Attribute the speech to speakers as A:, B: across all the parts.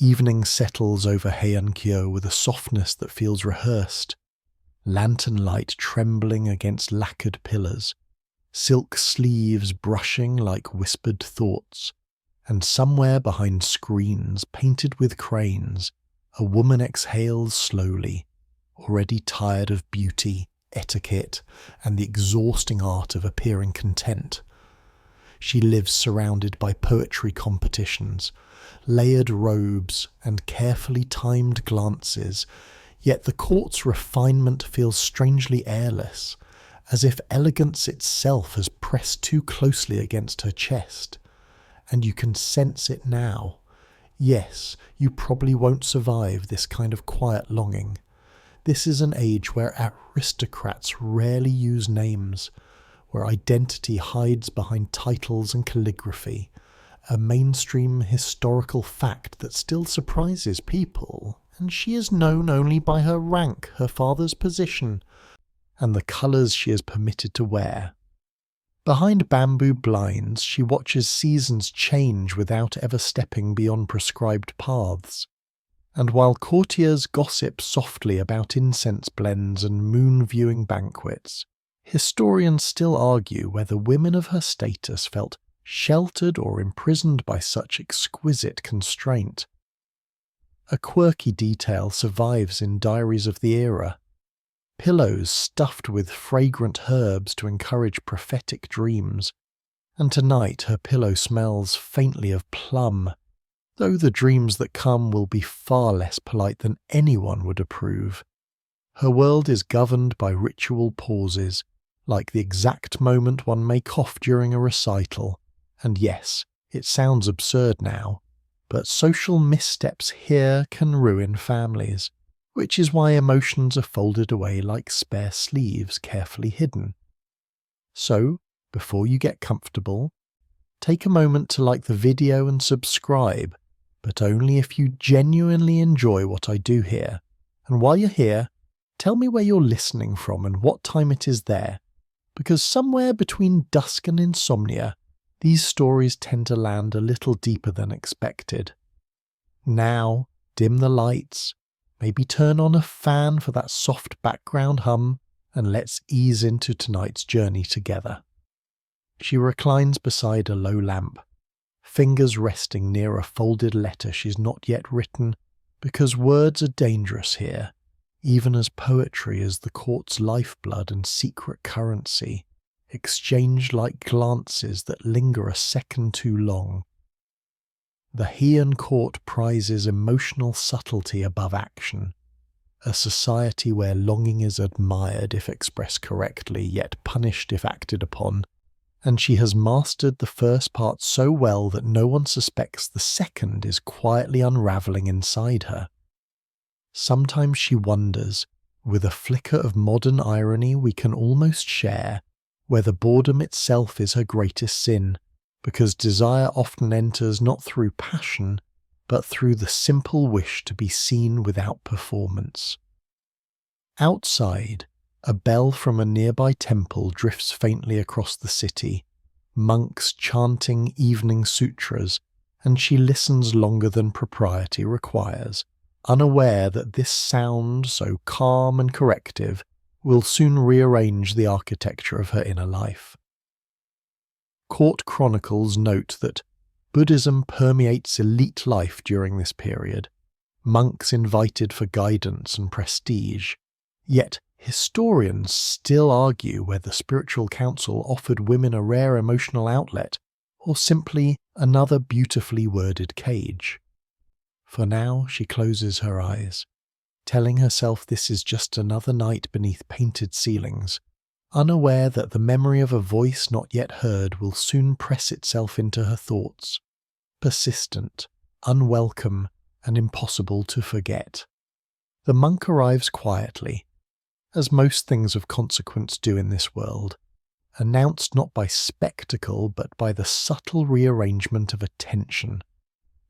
A: Evening settles over Heian-kyo with a softness that feels rehearsed. Lantern light trembling against lacquered pillars, silk sleeves brushing like whispered thoughts, and somewhere behind screens painted with cranes, a woman exhales slowly, already tired of beauty, etiquette, and the exhausting art of appearing content. She lives surrounded by poetry competitions, layered robes, and carefully timed glances, yet the court's refinement feels strangely airless, as if elegance itself has pressed too closely against her chest. And you can sense it now. Yes, you probably won't survive this kind of quiet longing. This is an age where aristocrats rarely use names, where identity hides behind titles and calligraphy, a mainstream historical fact that still surprises people, and she is known only by her rank, her father's position, and the colours she is permitted to wear. Behind bamboo blinds, she watches seasons change without ever stepping beyond prescribed paths. And while courtiers gossip softly about incense blends and moon-viewing banquets, historians still argue whether women of her status felt sheltered or imprisoned by such exquisite constraint. A quirky detail survives in diaries of the era. Pillows stuffed with fragrant herbs to encourage prophetic dreams, and tonight her pillow smells faintly of plum, though the dreams that come will be far less polite than anyone would approve. Her world is governed by ritual pauses, like the exact moment one may cough during a recital, and yes, it sounds absurd now, but social missteps here can ruin families, which is why emotions are folded away like spare sleeves carefully hidden. So, before you get comfortable, take a moment to like the video and subscribe, but only if you genuinely enjoy what I do here. And while you're here, tell me where you're listening from and what time it is there, because somewhere between dusk and insomnia, these stories tend to land a little deeper than expected. Now, dim the lights, maybe turn on a fan for that soft background hum, and let's ease into tonight's journey together. She reclines beside a low lamp, fingers resting near a folded letter she's not yet written, because words are dangerous here, even as poetry is the court's lifeblood and secret currency, exchanged like glances that linger a second too long. The Heian court prizes emotional subtlety above action, a society where longing is admired if expressed correctly, yet punished if acted upon, and she has mastered the first part so well that no one suspects the second is quietly unravelling inside her. Sometimes she wonders, with a flicker of modern irony we can almost share, whether boredom itself is her greatest sin, because desire often enters not through passion, but through the simple wish to be seen without performance. Outside, a bell from a nearby temple drifts faintly across the city, monks chanting evening sutras, and she listens longer than propriety requires, unaware that this sound, so calm and corrective, will soon rearrange the architecture of her inner life. Court chronicles note that Buddhism permeates elite life during this period, monks invited for guidance and prestige, yet historians still argue whether spiritual counsel offered women a rare emotional outlet or simply another beautifully worded cage. For now she closes her eyes, telling herself this is just another night beneath painted ceilings, unaware that the memory of a voice not yet heard will soon press itself into her thoughts, persistent, unwelcome, and impossible to forget. The monk arrives quietly, as most things of consequence do in this world, announced not by spectacle but by the subtle rearrangement of attention,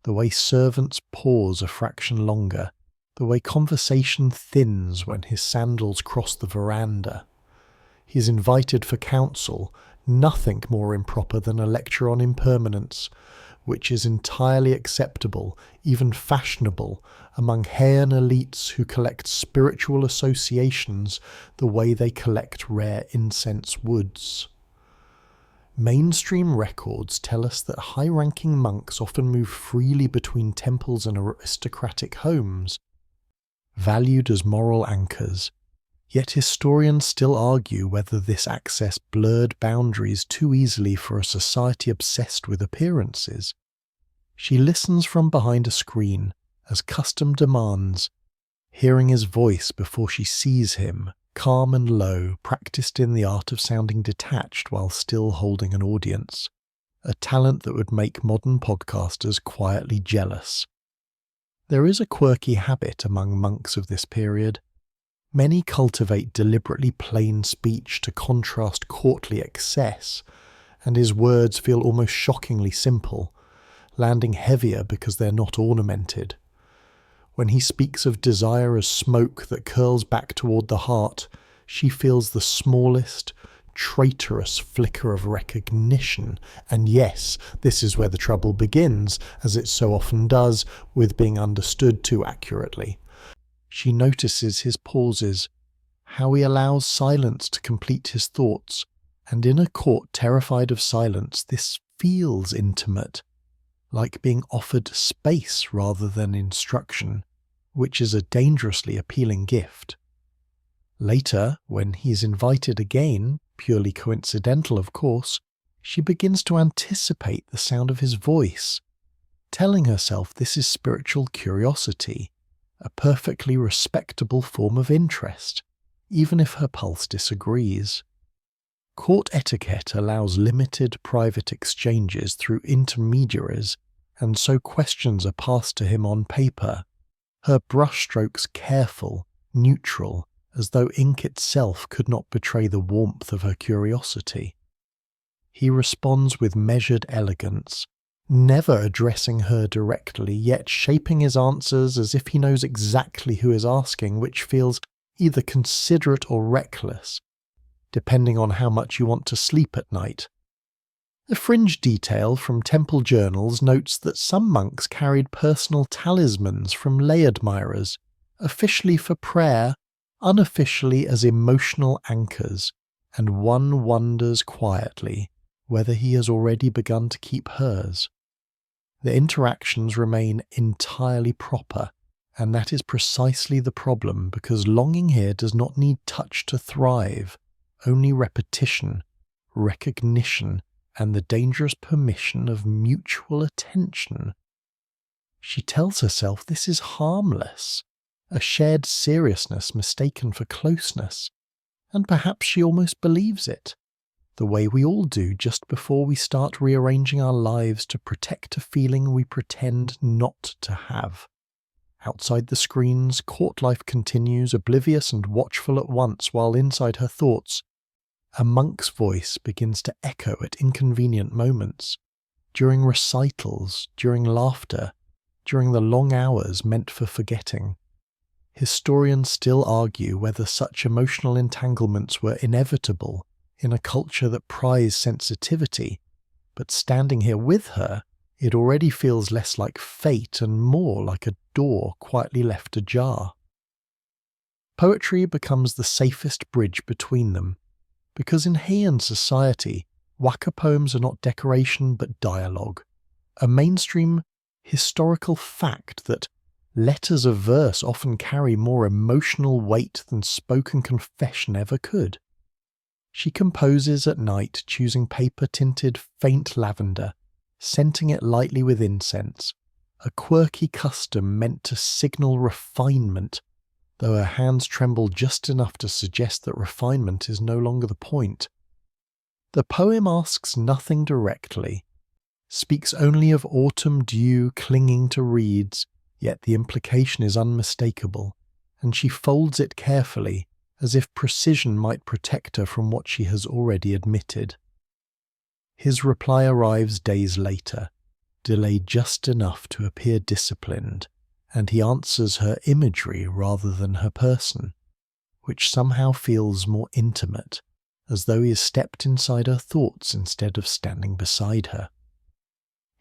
A: the way servants pause a fraction longer, the way conversation thins when his sandals cross the veranda. He is invited for counsel, nothing more improper than a lecture on impermanence, which is entirely acceptable, even fashionable, among Heian elites who collect spiritual associations the way they collect rare incense woods. Mainstream records tell us that high-ranking monks often move freely between temples and aristocratic homes, valued as moral anchors. Yet historians still argue whether this access blurred boundaries too easily for a society obsessed with appearances. She listens from behind a screen, as custom demands, hearing his voice before she sees him, calm and low, practiced in the art of sounding detached while still holding an audience, a talent that would make modern podcasters quietly jealous. There is a quirky habit among monks of this period. Many cultivate deliberately plain speech to contrast courtly excess, and his words feel almost shockingly simple, landing heavier because they're not ornamented. When he speaks of desire as smoke that curls back toward the heart, she feels the smallest, traitorous flicker of recognition. And yes, this is where the trouble begins, as it so often does, with being understood too accurately. She notices his pauses, how he allows silence to complete his thoughts, and in a court terrified of silence, this feels intimate, like being offered space rather than instruction, which is a dangerously appealing gift. Later, when he's invited again, purely coincidental of course, she begins to anticipate the sound of his voice, telling herself this is spiritual curiosity, a perfectly respectable form of interest, even if her pulse disagrees. Court etiquette allows limited private exchanges through intermediaries, and so questions are passed to him on paper, her brushstrokes careful, neutral, as though ink itself could not betray the warmth of her curiosity. He responds with measured elegance, never addressing her directly, yet shaping his answers as if he knows exactly who is asking, which feels either considerate or reckless, depending on how much you want to sleep at night. A fringe detail from temple journals notes that some monks carried personal talismans from lay admirers, officially for prayer, unofficially as emotional anchors, and one wonders quietly whether he has already begun to keep hers. The interactions remain entirely proper, and that is precisely the problem, because longing here does not need touch to thrive, only repetition, recognition, and the dangerous permission of mutual attention. She tells herself this is harmless, a shared seriousness mistaken for closeness, and perhaps she almost believes it, the way we all do just before we start rearranging our lives to protect a feeling we pretend not to have. Outside the screens, court life continues, oblivious and watchful at once, while inside her thoughts, a monk's voice begins to echo at inconvenient moments, during recitals, during laughter, during the long hours meant for forgetting. Historians still argue whether such emotional entanglements were inevitable in a culture that prized sensitivity, but standing here with her, it already feels less like fate and more like a door quietly left ajar. Poetry becomes the safest bridge between them, because in Heian society, waka poems are not decoration but dialogue, a mainstream historical fact that letters of verse often carry more emotional weight than spoken confession ever could. She composes at night, choosing paper tinted faint lavender, scenting it lightly with incense, a quirky custom meant to signal refinement, though her hands tremble just enough to suggest that refinement is no longer the point. The poem asks nothing directly, speaks only of autumn dew clinging to reeds, yet the implication is unmistakable, and she folds it carefully, as if precision might protect her from what she has already admitted. His reply arrives days later, delayed just enough to appear disciplined, and he answers her imagery rather than her person, which somehow feels more intimate, as though he has stepped inside her thoughts instead of standing beside her.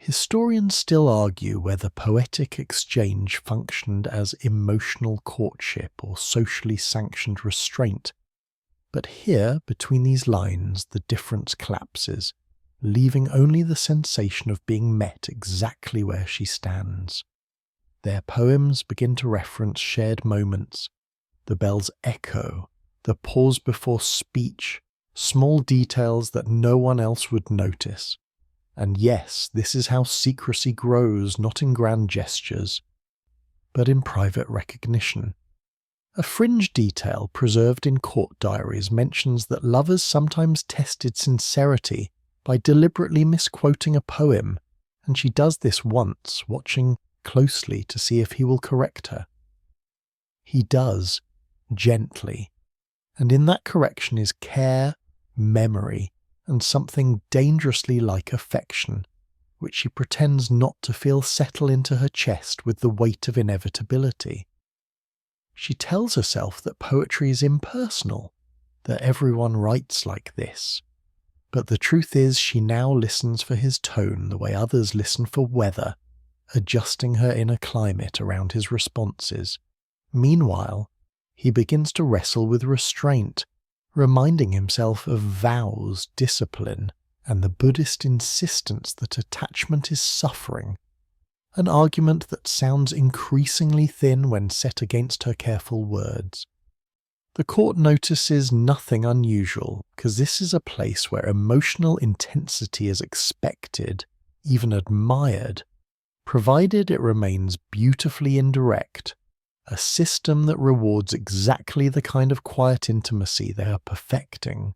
A: Historians still argue whether poetic exchange functioned as emotional courtship or socially sanctioned restraint, but here, between these lines, the difference collapses, leaving only the sensation of being met exactly where she stands. Their poems begin to reference shared moments, the bell's echo, the pause before speech, small details that no one else would notice. And yes, this is how secrecy grows, not in grand gestures, but in private recognition. A fringe detail preserved in court diaries mentions that lovers sometimes tested sincerity by deliberately misquoting a poem, and she does this once, watching closely to see if he will correct her. He does, gently, and in that correction is care, memory, and something dangerously like affection, which she pretends not to feel settle into her chest with the weight of inevitability. She tells herself that poetry is impersonal, that everyone writes like this. But the truth is she now listens for his tone the way others listen for weather, adjusting her inner climate around his responses. Meanwhile, he begins to wrestle with restraint, reminding himself of vows, discipline, and the Buddhist insistence that attachment is suffering, an argument that sounds increasingly thin when set against her careful words. The court notices nothing unusual, because this is a place where emotional intensity is expected, even admired, provided it remains beautifully indirect, a system that rewards exactly the kind of quiet intimacy they are perfecting.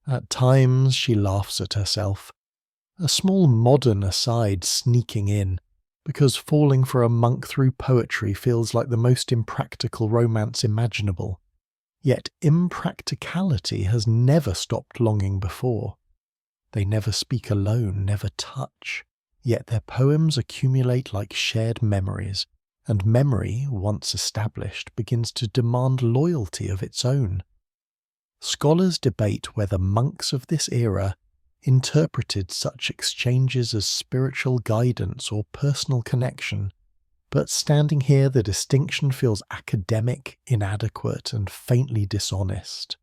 A: At times she laughs at herself, a small modern aside sneaking in, because falling for a monk through poetry feels like the most impractical romance imaginable. Yet impracticality has never stopped longing before. They never speak alone, never touch, yet their poems accumulate like shared memories, and memory, once established, begins to demand loyalty of its own. Scholars debate whether monks of this era interpreted such exchanges as spiritual guidance or personal connection, but standing here the distinction feels academic, inadequate, and faintly dishonest.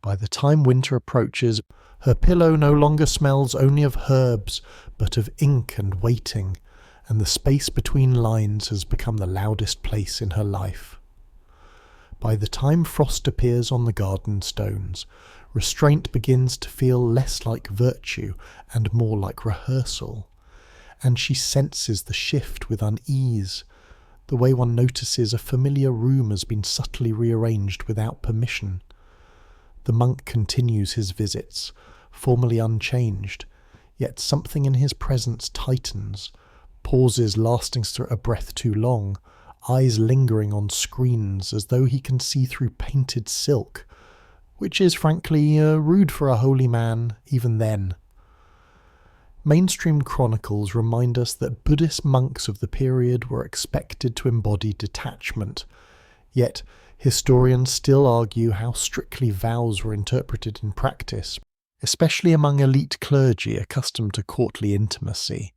A: By the time winter approaches, her pillow no longer smells only of herbs, but of ink and waiting, and the space between lines has become the loudest place in her life. By the time frost appears on the garden stones, restraint begins to feel less like virtue and more like rehearsal, and she senses the shift with unease, the way one notices a familiar room has been subtly rearranged without permission. The monk continues his visits, formally unchanged, yet something in his presence tightens, pauses lasting a breath too long, eyes lingering on screens as though he can see through painted silk, which is frankly rude for a holy man even then. Mainstream chronicles remind us that Buddhist monks of the period were expected to embody detachment, yet historians still argue how strictly vows were interpreted in practice, especially among elite clergy accustomed to courtly intimacy.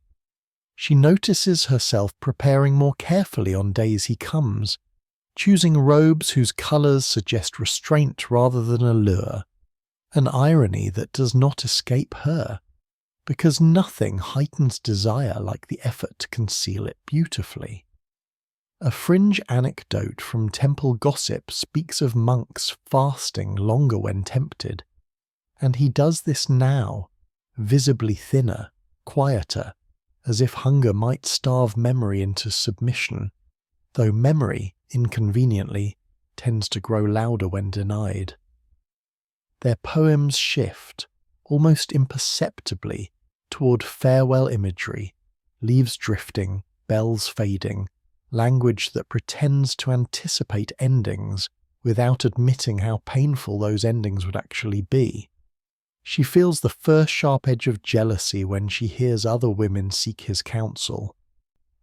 A: She notices herself preparing more carefully on days he comes, choosing robes whose colours suggest restraint rather than allure, an irony that does not escape her, because nothing heightens desire like the effort to conceal it beautifully. A fringe anecdote from temple gossip speaks of monks fasting longer when tempted, and he does this now, visibly thinner, quieter, as if hunger might starve memory into submission, though memory, inconveniently, tends to grow louder when denied. Their poems shift, almost imperceptibly, toward farewell imagery, leaves drifting, bells fading, language that pretends to anticipate endings without admitting how painful those endings would actually be. She feels the first sharp edge of jealousy when she hears other women seek his counsel,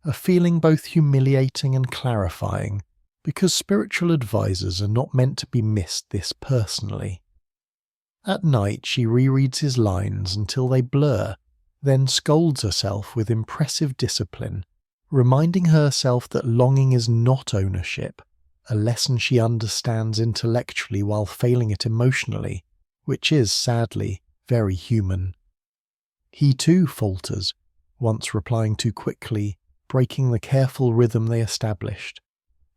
A: a feeling both humiliating and clarifying, because spiritual advisors are not meant to be missed this personally. At night she rereads his lines until they blur, then scolds herself with impressive discipline, reminding herself that longing is not ownership, a lesson she understands intellectually while failing it emotionally, which is, sadly, very human. He too falters, once replying too quickly, breaking the careful rhythm they established,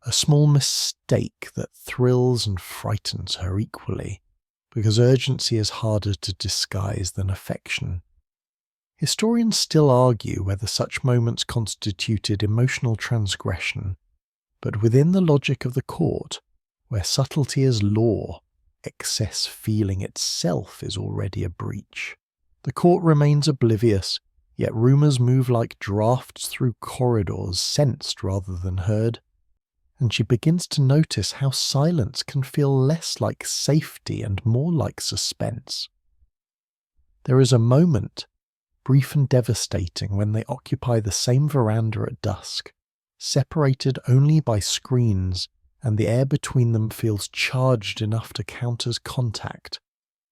A: a small mistake that thrills and frightens her equally, because urgency is harder to disguise than affection. Historians still argue whether such moments constituted emotional transgression, but within the logic of the court, where subtlety is law, excess feeling itself is already a breach. The court remains oblivious, yet rumours move like drafts through corridors, sensed rather than heard, and she begins to notice how silence can feel less like safety and more like suspense. There is a moment, brief and devastating, when they occupy the same veranda at dusk, separated only by screens, and the air between them feels charged enough to count as contact.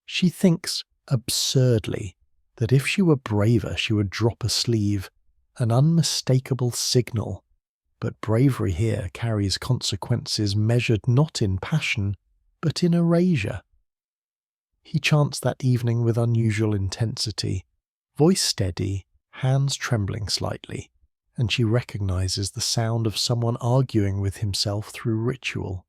A: She thinks, absurdly, that if she were braver she would drop a sleeve, an unmistakable signal, but bravery here carries consequences measured not in passion, but in erasure. He chants that evening with unusual intensity, voice steady, hands trembling slightly, and she recognizes the sound of someone arguing with himself through ritual.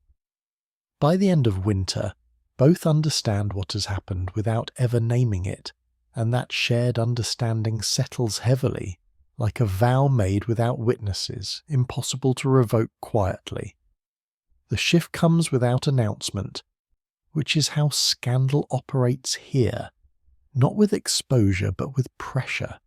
A: By the end of winter, both understand what has happened without ever naming it, and that shared understanding settles heavily, like a vow made without witnesses, impossible to revoke quietly. The shift comes without announcement, which is how scandal operates here, not with exposure but with pressure,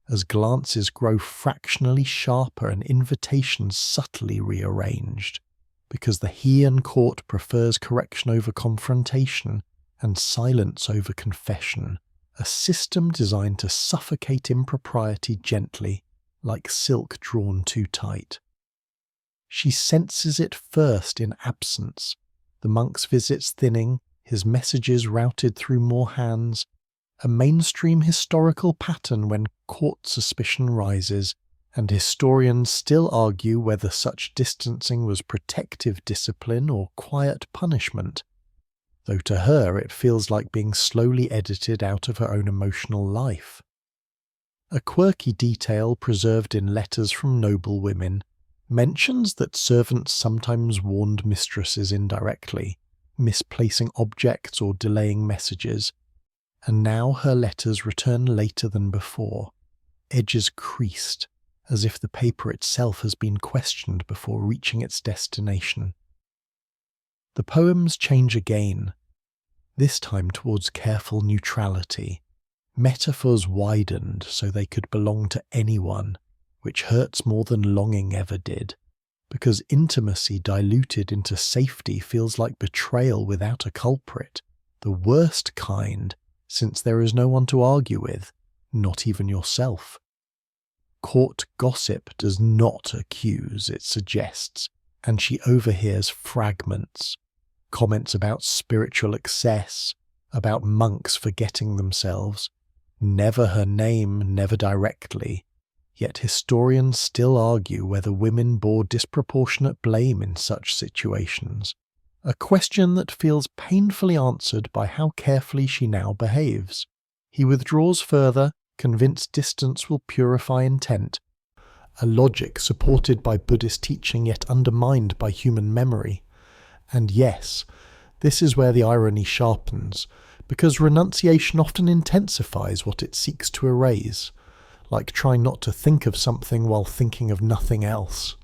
A: as glances grow fractionally sharper and invitations subtly rearranged, because the Heian court prefers correction over confrontation and silence over confession, a system designed to suffocate impropriety gently, like silk drawn too tight. She senses it first in absence, the monk's visits thinning, his messages routed through more hands, a mainstream historical pattern when court suspicion rises, and historians still argue whether such distancing was protective discipline or quiet punishment, though to her it feels like being slowly edited out of her own emotional life. A quirky detail preserved in letters from noble women mentions that servants sometimes warned mistresses indirectly, misplacing objects or delaying messages, and now her letters return later than before, edges creased, as if the paper itself has been questioned before reaching its destination. The poems change again, this time towards careful neutrality, metaphors widened so they could belong to anyone, which hurts more than longing ever did, because intimacy diluted into safety feels like betrayal without a culprit, the worst kind, since there is no one to argue with, not even yourself. Court gossip does not accuse, it suggests, and she overhears fragments, comments about spiritual excess, about monks forgetting themselves, never her name, never directly, yet historians still argue whether women bore disproportionate blame in such situations, a question that feels painfully answered by how carefully she now behaves. He withdraws further, convinced distance will purify intent, a logic supported by Buddhist teaching yet undermined by human memory. And yes, this is where the irony sharpens, because renunciation often intensifies what it seeks to erase, like trying not to think of something while thinking of nothing else.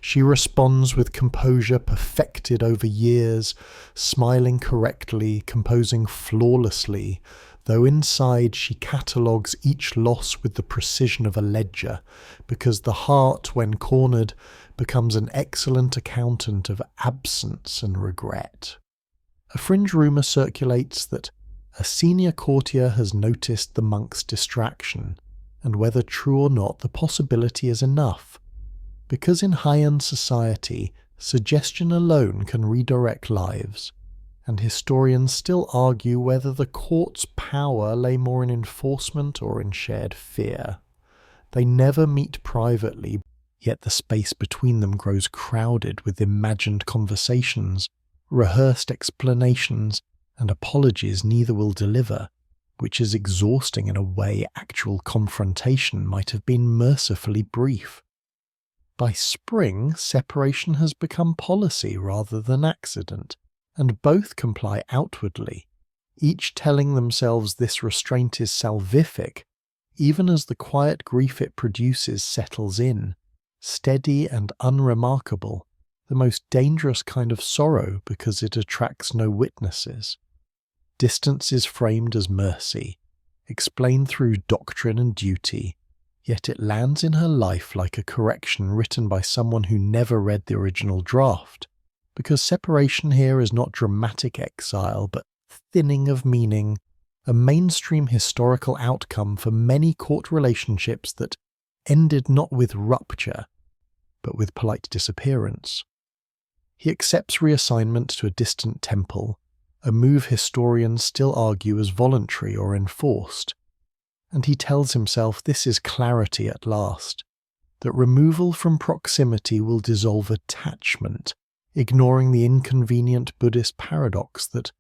A: She responds with composure perfected over years, smiling correctly, composing flawlessly, though inside she catalogues each loss with the precision of a ledger, because the heart, when cornered, becomes an excellent accountant of absence and regret. A fringe rumour circulates that a senior courtier has noticed the monk's distraction, and whether true or not, the possibility is enough, because in Heian society, suggestion alone can redirect lives, and historians still argue whether the court's power lay more in enforcement or in shared fear. They never meet privately, yet the space between them grows crowded with imagined conversations, rehearsed explanations, and apologies neither will deliver, which is exhausting in a way actual confrontation might have been mercifully brief. By spring, separation has become policy rather than accident, and both comply outwardly, each telling themselves this restraint is salvific, even as the quiet grief it produces settles in, steady and unremarkable, the most dangerous kind of sorrow because it attracts no witnesses. Distance is framed as mercy, explained through doctrine and duty, yet it lands in her life like a correction written by someone who never read the original draft, because separation here is not dramatic exile but thinning of meaning, a mainstream historical outcome for many court relationships that ended not with rupture, but with polite disappearance. He accepts reassignment to a distant temple, a move historians still argue as voluntary or enforced, and he tells himself this is clarity at last, that removal from proximity will dissolve attachment, ignoring the inconvenient Buddhist paradox that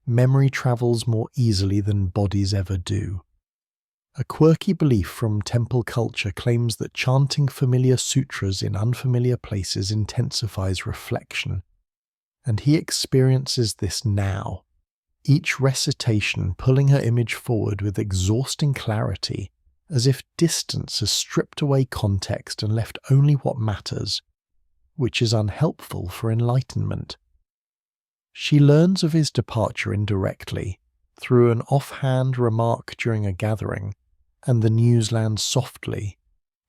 A: memory travels more easily than bodies ever do. A quirky belief from temple culture claims that chanting familiar sutras in unfamiliar places intensifies reflection, and he experiences this now, each recitation pulling her image forward with exhausting clarity, as if distance has stripped away context and left only what matters, which is unhelpful for enlightenment. She learns of his departure indirectly, through an offhand remark during a gathering, and the news lands softly,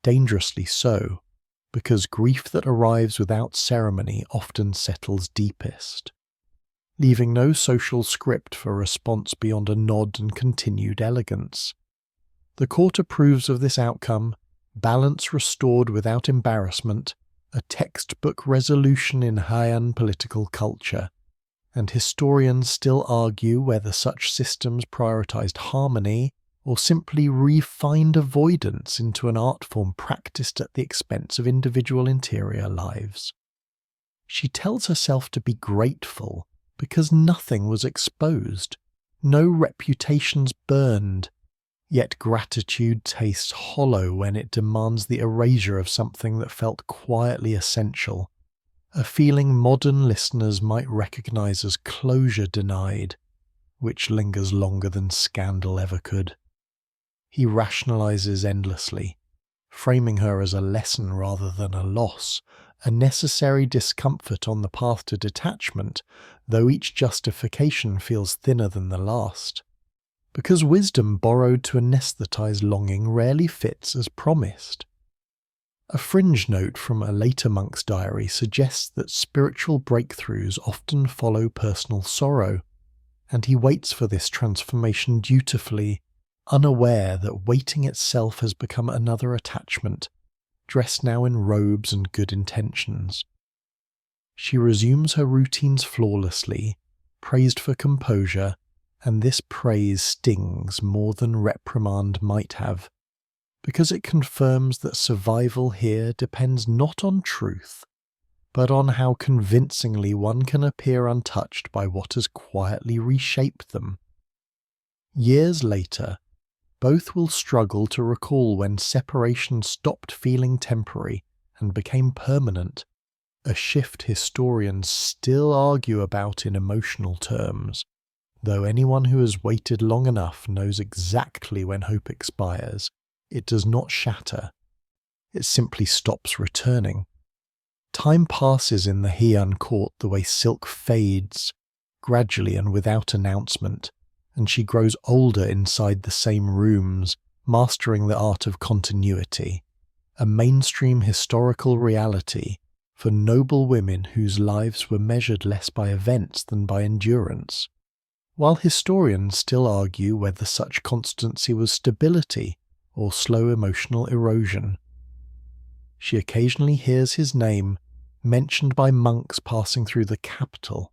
A: dangerously so, because grief that arrives without ceremony often settles deepest, leaving no social script for response beyond a nod and continued elegance. The court approves of this outcome, balance restored without embarrassment, a textbook resolution in Heian political culture, and historians still argue whether such systems prioritized harmony or simply refined avoidance into an art form practiced at the expense of individual interior lives. She tells herself to be grateful because nothing was exposed, no reputations burned, yet gratitude tastes hollow when it demands the erasure of something that felt quietly essential, a feeling modern listeners might recognize as closure denied, which lingers longer than scandal ever could. He rationalizes endlessly, framing her as a lesson rather than a loss, a necessary discomfort on the path to detachment, though each justification feels thinner than the last. Because wisdom borrowed to anesthetize longing rarely fits as promised. A fringe note from a later monk's diary suggests that spiritual breakthroughs often follow personal sorrow, and he waits for this transformation dutifully, unaware that waiting itself has become another attachment, dressed now in robes and good intentions. She resumes her routines flawlessly, praised for composure, and this praise stings more than reprimand might have, because it confirms that survival here depends not on truth, but on how convincingly one can appear untouched by what has quietly reshaped them. Years later, both will struggle to recall when separation stopped feeling temporary and became permanent, a shift historians still argue about in emotional terms, though anyone who has waited long enough knows exactly when hope expires. It does not shatter, it simply stops returning. Time passes in the Heian court the way silk fades, gradually and without announcement, and she grows older inside the same rooms, mastering the art of continuity, a mainstream historical reality for noble women whose lives were measured less by events than by endurance, while historians still argue whether such constancy was stability or slow emotional erosion. She occasionally hears his name mentioned by monks passing through the capital,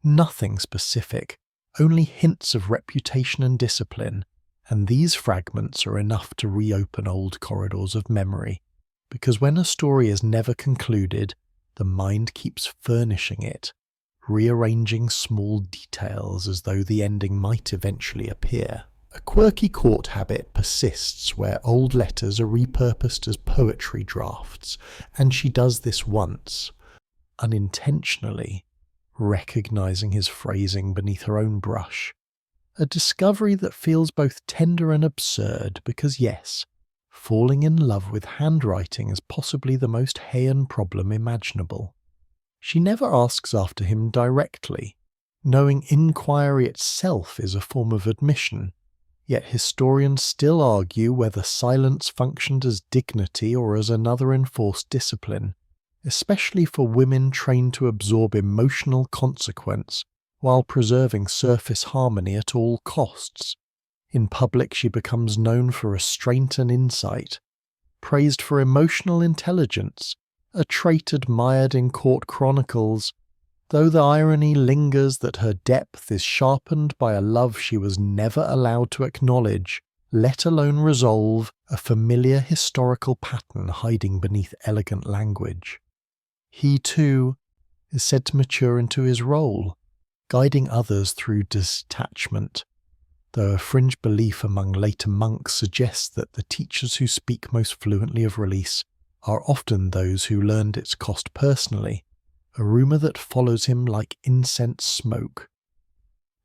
A: Nothing specific, only hints of reputation and discipline, and these fragments are enough to reopen old corridors of memory, because when a story is never concluded, the mind keeps furnishing it, rearranging small details as though the ending might eventually appear. A quirky court habit persists where old letters are repurposed as poetry drafts, and she does this once, unintentionally, recognizing his phrasing beneath her own brush. A discovery that feels both tender and absurd because, yes, falling in love with handwriting is possibly the most Heian problem imaginable. She never asks after him directly, knowing inquiry itself is a form of admission, yet historians still argue whether silence functioned as dignity or as another enforced discipline, especially for women trained to absorb emotional consequence while preserving surface harmony at all costs. In public she becomes known for restraint and insight, praised for emotional intelligence, a trait admired in court chronicles, though the irony lingers that her depth is sharpened by a love she was never allowed to acknowledge, let alone resolve, a familiar historical pattern hiding beneath elegant language. He, too, is said to mature into his role, guiding others through detachment, though a fringe belief among later monks suggests that the teachers who speak most fluently of release are often those who learned its cost personally, a rumour that follows him like incense smoke.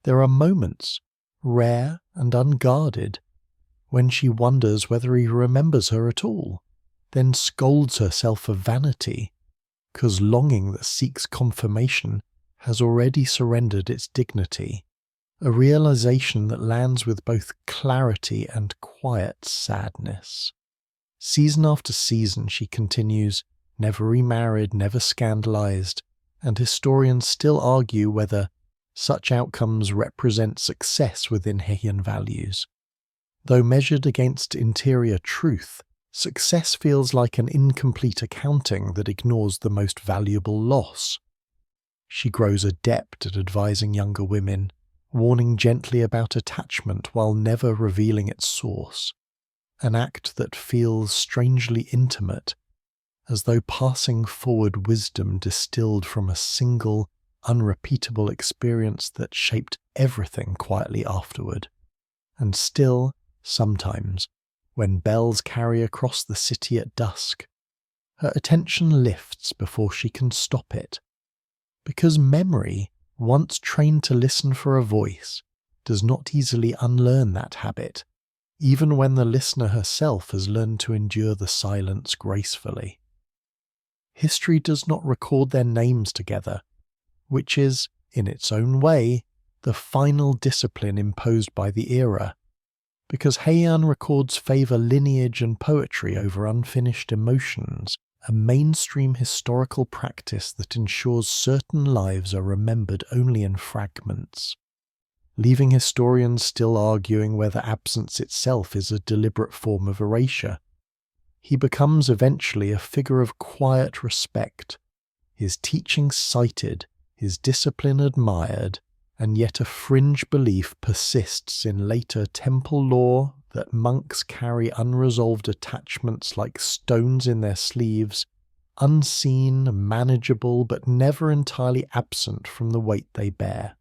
A: There are moments, rare and unguarded, when she wonders whether he remembers her at all, then scolds herself for vanity, 'cause longing that seeks confirmation has already surrendered its dignity, a realization that lands with both clarity and quiet sadness. Season after season she continues, never remarried, never scandalized, and historians still argue whether such outcomes represent success within Heian values. Though measured against interior truth, success feels like an incomplete accounting that ignores the most valuable loss. She grows adept at advising younger women, warning gently about attachment while never revealing its source, an act that feels strangely intimate, as though passing forward wisdom distilled from a single, unrepeatable experience that shaped everything quietly afterward. And still, sometimes, when bells carry across the city at dusk, her attention lifts before she can stop it, because memory, once trained to listen for a voice, does not easily unlearn that habit, even when the listener herself has learned to endure the silence gracefully. History does not record their names together, which is, in its own way, the final discipline imposed by the era, because Heian records favour lineage and poetry over unfinished emotions, a mainstream historical practice that ensures certain lives are remembered only in fragments, leaving historians still arguing whether absence itself is a deliberate form of erasure. He becomes eventually a figure of quiet respect, his teachings cited, his discipline admired, and yet a fringe belief persists in later temple lore that monks carry unresolved attachments like stones in their sleeves, unseen, manageable, but never entirely absent from the weight they bear.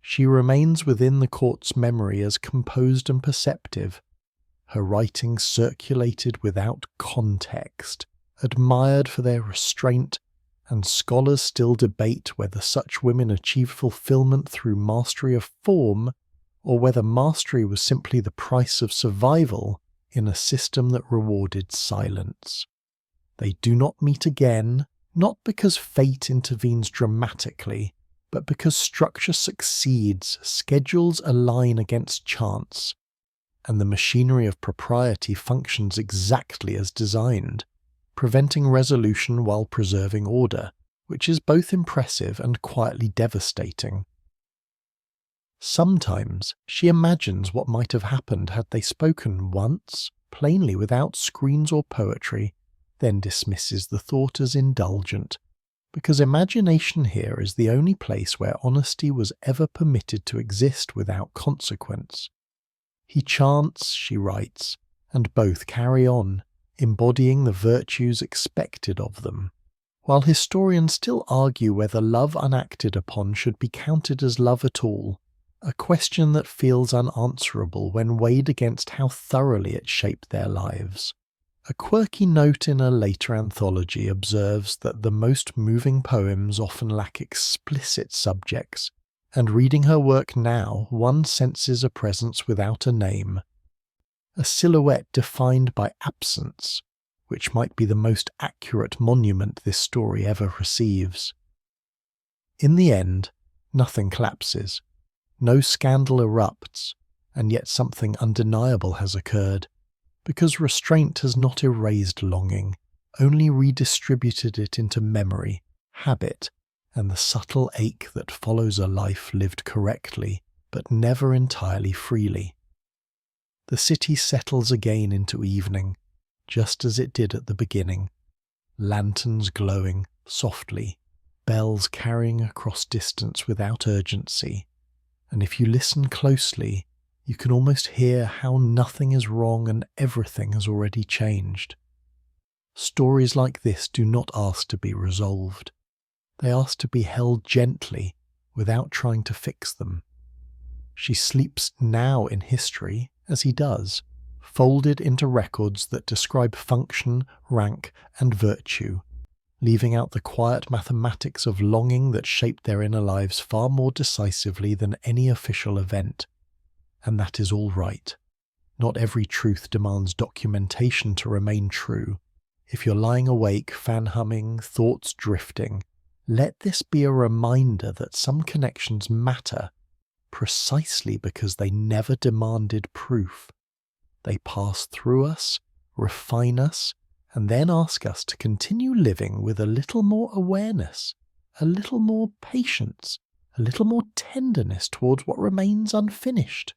A: She remains within the court's memory as composed and perceptive, her writings circulated without context, admired for their restraint, and scholars still debate whether such women achieved fulfillment through mastery of form, or whether mastery was simply the price of survival in a system that rewarded silence. They do not meet again, not because fate intervenes dramatically, but because structure succeeds, schedules align against chance, and the machinery of propriety functions exactly as designed, preventing resolution while preserving order, which is both impressive and quietly devastating. Sometimes she imagines what might have happened had they spoken once, plainly without screens or poetry, then dismisses the thought as indulgent, because imagination here is the only place where honesty was ever permitted to exist without consequence. He chants, she writes, and both carry on, embodying the virtues expected of them. While historians still argue whether love unacted upon should be counted as love at all, a question that feels unanswerable when weighed against how thoroughly it shaped their lives. A quirky note in a later anthology observes that the most moving poems often lack explicit subjects, and reading her work now, one senses a presence without a name, a silhouette defined by absence, which might be the most accurate monument this story ever receives. In the end, nothing collapses, no scandal erupts, and yet something undeniable has occurred, because restraint has not erased longing, only redistributed it into memory, habit, and the subtle ache that follows a life lived correctly, but never entirely freely. The city settles again into evening, just as it did at the beginning, lanterns glowing softly, bells carrying across distance without urgency, and if you listen closely, you can almost hear how nothing is wrong and everything has already changed. Stories like this do not ask to be resolved. They ask to be held gently without trying to fix them. She sleeps now in history, as he does, folded into records that describe function, rank, and virtue, leaving out the quiet mathematics of longing that shaped their inner lives far more decisively than any official event. And that is all right. Not every truth demands documentation to remain true. If you're lying awake, fan humming, thoughts drifting, let this be a reminder that some connections matter precisely because they never demanded proof. They pass through us, refine us, and then ask us to continue living with a little more awareness, a little more patience, a little more tenderness towards what remains unfinished.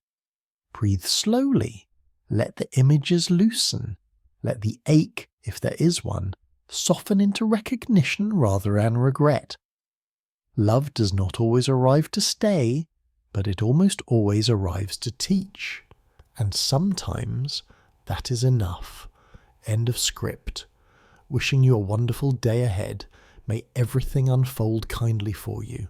A: Breathe slowly. Let the images loosen. Let the ache, if there is one, soften into recognition rather than regret. Love does not always arrive to stay, but it almost always arrives to teach. And sometimes that is enough. End of script. Wishing you a wonderful day ahead. May everything unfold kindly for you.